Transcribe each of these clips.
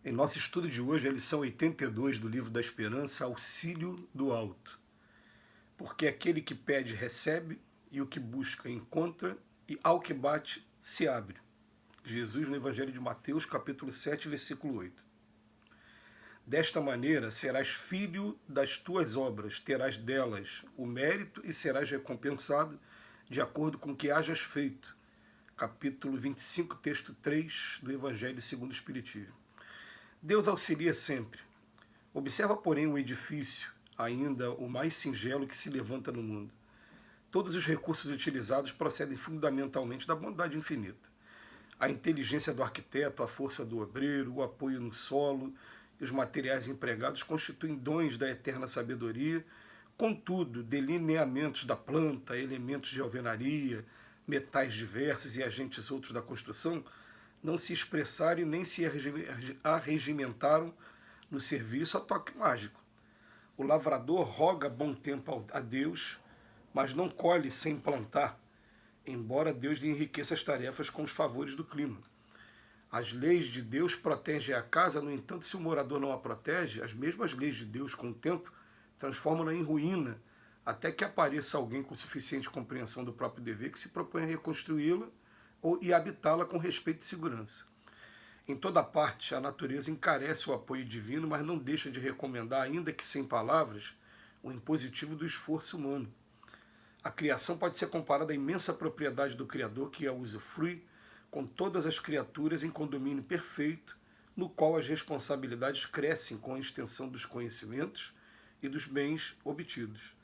Em nosso estudo de hoje, a lição 82 do Livro da Esperança, Auxílio do Alto. Porque aquele que pede, recebe, e o que busca, encontra, e ao que bate, se abre. Jesus no Evangelho de Mateus, capítulo 7, versículo 8. Desta maneira, serás filho das tuas obras, terás delas o mérito e serás recompensado de acordo com o que hajas feito. Capítulo 25, texto 3 do Evangelho segundo o Espiritismo. Deus auxilia sempre. Observa, porém, o edifício, ainda o mais singelo que se levanta no mundo. Todos os recursos utilizados procedem fundamentalmente da bondade infinita. A inteligência do arquiteto, a força do obreiro, o apoio no solo e os materiais empregados constituem dons da eterna sabedoria. Contudo, delineamentos da planta, elementos de alvenaria, metais diversos e agentes outros da construção não se expressaram nem se arregimentaram no serviço a toque mágico. O lavrador roga bom tempo a Deus, mas não colhe sem plantar, embora Deus lhe enriqueça as tarefas com os favores do clima. As leis de Deus protegem a casa, no entanto, se o morador não a protege, as mesmas leis de Deus, com o tempo, transformam-na em ruína, até que apareça alguém com suficiente compreensão do próprio dever que se propõe a reconstruí-la e habitá-la com respeito e segurança. Em toda parte, a natureza encarece o apoio divino, mas não deixa de recomendar, ainda que sem palavras, o impositivo do esforço humano. A criação pode ser comparada à imensa propriedade do Criador, que a usufrui com todas as criaturas em condomínio perfeito, no qual as responsabilidades crescem com a extensão dos conhecimentos e dos bens obtidos.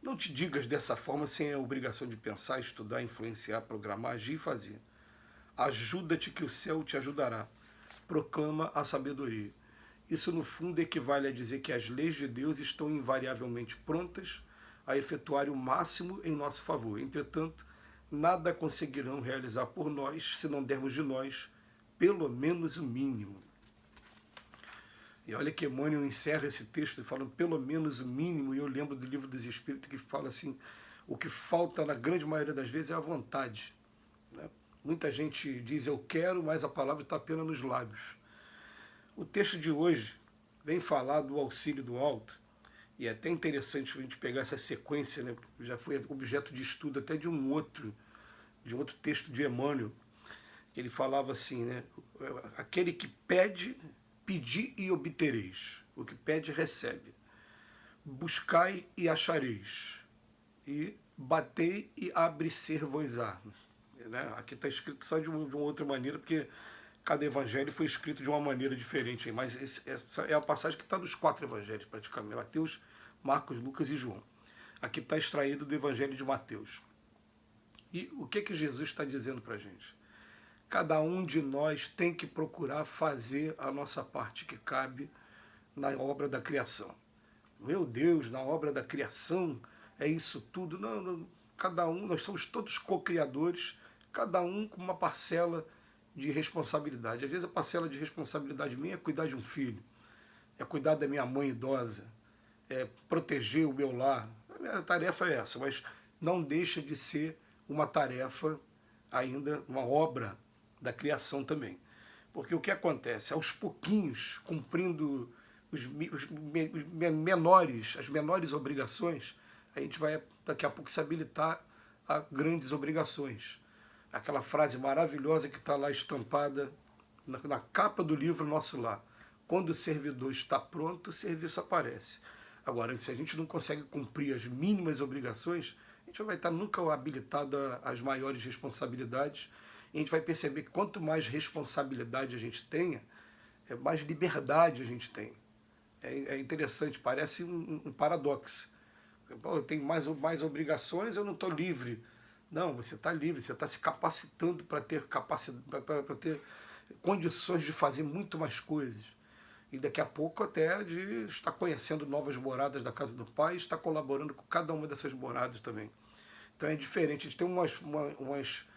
Não te digas dessa forma sem a obrigação de pensar, estudar, influenciar, programar, agir e fazer. Ajuda-te que o céu te ajudará. Proclama a sabedoria. Isso, no fundo, equivale a dizer que as leis de Deus estão invariavelmente prontas a efetuar o máximo em nosso favor. Entretanto, nada conseguirão realizar por nós se não dermos de nós pelo menos o mínimo. E olha que Emmanuel encerra esse texto falando pelo menos o mínimo, e eu lembro do Livro dos Espíritos que fala assim, o que falta na grande maioria das vezes é a vontade. Né? Muita gente diz eu quero, mas a palavra está apenas nos lábios. O texto de hoje vem falar do auxílio do alto, e é até interessante a gente pegar essa sequência, né? Já foi objeto de estudo até de um outro texto de Emmanuel. Ele falava assim, né? Aquele que pede, pedi e obtereis. O que pede, recebe. Buscai e achareis. E batei e abre-ser-vos-á. Né? Aqui está escrito só de uma outra maneira, porque cada evangelho foi escrito de uma maneira diferente. Mas essa é a passagem que está nos 4 evangelhos, praticamente. Mateus, Marcos, Lucas e João. Aqui está extraído do evangelho de Mateus. E o que Jesus está dizendo para a gente? Cada um de nós tem que procurar fazer a nossa parte que cabe na obra da criação. Meu Deus, na obra da criação é isso tudo. Não, cada um, nós somos todos co-criadores, cada um com uma parcela de responsabilidade. Às vezes a parcela de responsabilidade minha é cuidar de um filho, é cuidar da minha mãe idosa, é proteger o meu lar. A minha tarefa é essa, mas não deixa de ser uma tarefa ainda, uma obra da criação também. Porque o que acontece? Aos pouquinhos, cumprindo as menores obrigações, a gente vai daqui a pouco se habilitar a grandes obrigações. Aquela frase maravilhosa que está lá estampada na capa do livro Nosso Lar. Quando o servidor está pronto, o serviço aparece. Agora, se a gente não consegue cumprir as mínimas obrigações, a gente não vai estar nunca habilitado às maiores responsabilidades. E a gente vai perceber que quanto mais responsabilidade a gente tenha, mais liberdade a gente tem. É interessante, parece um paradoxo. Eu tenho mais obrigações, eu não estou livre. Não, você está livre, você está se capacitando para ter condições de fazer muito mais coisas. E daqui a pouco até de estar conhecendo novas moradas da casa do Pai, estar colaborando com cada uma dessas moradas também. Então é diferente, a gente tem uns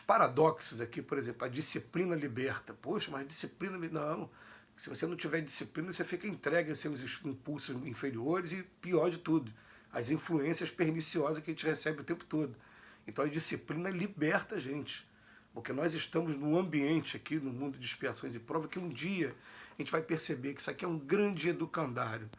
paradoxos aqui, por exemplo, a disciplina liberta. Poxa, mas disciplina... Não, se você não tiver disciplina, você fica entregue aos seus impulsos inferiores e, pior de tudo, as influências perniciosas que a gente recebe o tempo todo. Então a disciplina liberta a gente. Porque nós estamos num ambiente aqui, no mundo de expiações e provas, que um dia a gente vai perceber que isso aqui é um grande educandário,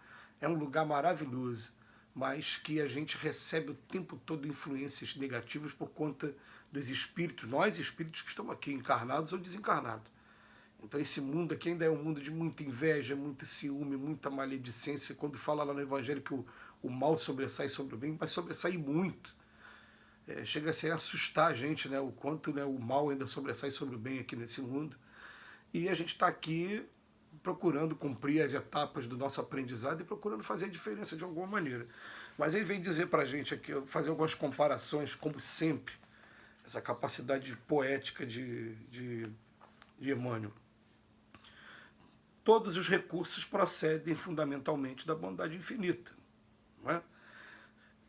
é um lugar maravilhoso, mas que a gente recebe o tempo todo influências negativas por conta dos espíritos, nós espíritos que estamos aqui, encarnados ou desencarnados. Então esse mundo aqui ainda é um mundo de muita inveja, muito ciúme, muita maledicência. Quando fala lá no Evangelho que o mal sobressai sobre o bem, vai sobressair muito. Chega a ser assustar a gente, né, o quanto, né, o mal ainda sobressai sobre o bem aqui nesse mundo. E a gente está aqui procurando cumprir as etapas do nosso aprendizado e procurando fazer a diferença de alguma maneira. Mas ele vem dizer para a gente aqui, fazer algumas comparações, como sempre, essa capacidade poética de Emmanuel. Todos os recursos procedem fundamentalmente da bondade infinita. Não é?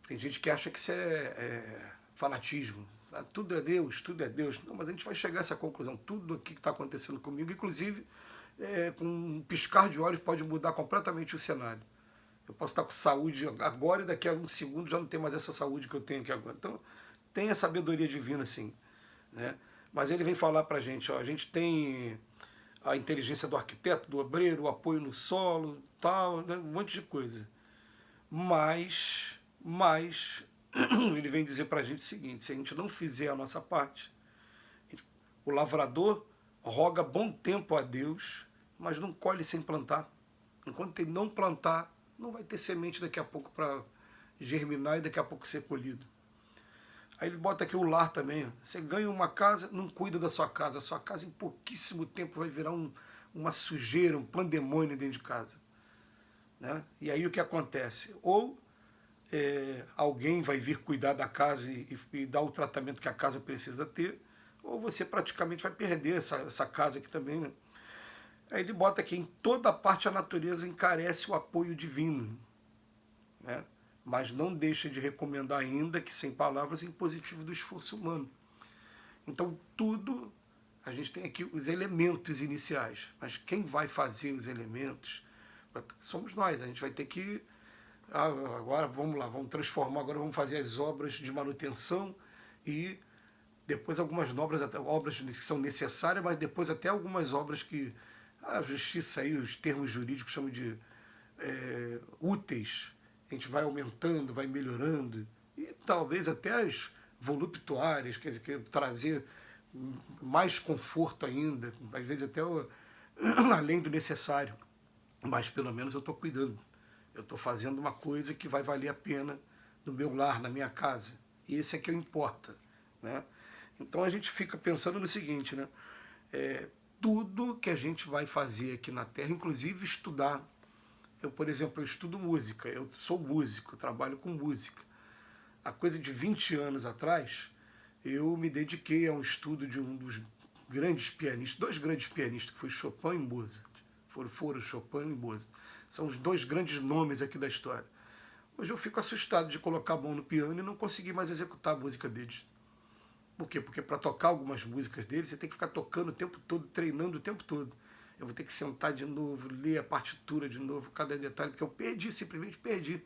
Tem gente que acha que isso é fanatismo. Tudo é Deus, tudo é Deus. Não, mas a gente vai chegar a essa conclusão. Tudo aqui que está acontecendo comigo, inclusive, com um piscar de olhos, pode mudar completamente o cenário. Eu posso estar com saúde agora e daqui a um segundo já não tem mais essa saúde que eu tenho aqui agora. Então, tem a sabedoria divina, sim. Né? Mas ele vem falar para a gente, ó, a gente tem a inteligência do arquiteto, do obreiro, o apoio no solo, tal, né? Um monte de coisa. Mas ele vem dizer para a gente o seguinte, se a gente não fizer a nossa parte, o lavrador roga bom tempo a Deus, mas não colhe sem plantar. Enquanto ele não plantar, não vai ter semente daqui a pouco para germinar e daqui a pouco ser colhido. Aí ele bota aqui o lar também. Você ganha uma casa, não cuida da sua casa. A sua casa em pouquíssimo tempo vai virar uma sujeira, um pandemônio dentro de casa. Né? E aí o que acontece? Ou alguém vai vir cuidar da casa e dar o tratamento que a casa precisa ter, ou você praticamente vai perder essa casa aqui também. Né? Aí ele bota aqui, em toda parte a natureza encarece o apoio divino, né? Mas não deixa de recomendar ainda que, sem palavras, é impositivo do esforço humano. Então, tudo, a gente tem aqui os elementos iniciais, mas quem vai fazer os elementos somos nós. A gente vai ter que, agora vamos lá, vamos transformar, agora vamos fazer as obras de manutenção e depois algumas obras que são necessárias, mas depois até algumas obras que a justiça aí, os termos jurídicos chamam de úteis. A gente vai aumentando, vai melhorando, e talvez até as voluptuárias, quer dizer, que trazer mais conforto ainda, às vezes até além do necessário. Mas pelo menos eu estou cuidando. Eu estou fazendo uma coisa que vai valer a pena no meu lar, na minha casa. E esse é que importa. Né? Então a gente fica pensando no seguinte, né? Tudo que a gente vai fazer aqui na Terra, inclusive estudar. Eu, por exemplo, eu estudo música, eu sou músico, trabalho com música. Há coisa de 20 anos atrás, eu me dediquei a um estudo de um dos grandes pianistas, dois grandes pianistas, que foi Chopin e Mozart. Foram Chopin e Mozart. São os dois grandes nomes aqui da história. Hoje eu fico assustado de colocar a mão no piano e não conseguir mais executar a música deles. Por quê? Porque para tocar algumas músicas deles, você tem que ficar tocando o tempo todo, treinando o tempo todo. Eu vou ter que sentar de novo, ler a partitura de novo, cada detalhe, porque eu perdi, simplesmente perdi.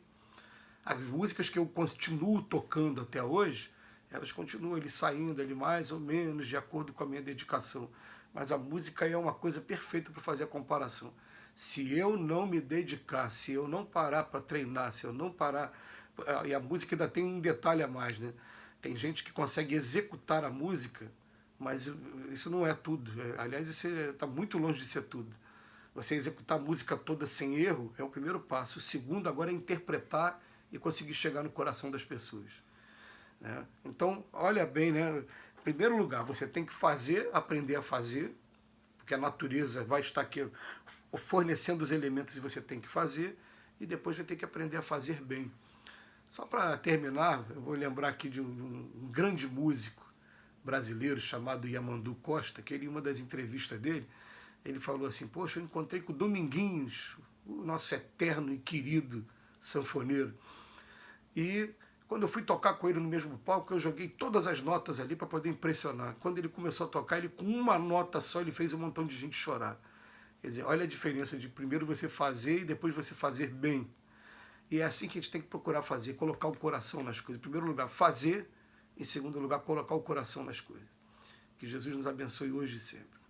As músicas que eu continuo tocando até hoje, elas continuam ali saindo ali mais ou menos de acordo com a minha dedicação. Mas a música é uma coisa perfeita para fazer a comparação. Se eu não me dedicar, se eu não parar para treinar, se eu não parar... E a música ainda tem um detalhe a mais, né? Tem gente que consegue executar a música, mas isso não é tudo. Aliás, isso está muito longe de ser tudo. Você executar a música toda sem erro é o primeiro passo. O segundo agora é interpretar e conseguir chegar no coração das pessoas. Né? Então, olha bem, né? Em primeiro lugar, você tem que fazer, aprender a fazer, porque a natureza vai estar aqui fornecendo os elementos e você tem que fazer, e depois vai ter que aprender a fazer bem. Só para terminar, eu vou lembrar aqui de um grande músico brasileiro chamado Yamandu Costa, que ele, em uma das entrevistas dele, ele falou assim, poxa, eu encontrei com o Dominguinhos, o nosso eterno e querido sanfoneiro. E quando eu fui tocar com ele no mesmo palco, eu joguei todas as notas ali para poder impressionar. Quando ele começou a tocar, ele com uma nota só, ele fez um montão de gente chorar. Quer dizer, olha a diferença de primeiro você fazer e depois você fazer bem. E é assim que a gente tem que procurar fazer, colocar o coração nas coisas. Em primeiro lugar, fazer. Em segundo lugar, colocar o coração nas coisas. Que Jesus nos abençoe hoje e sempre.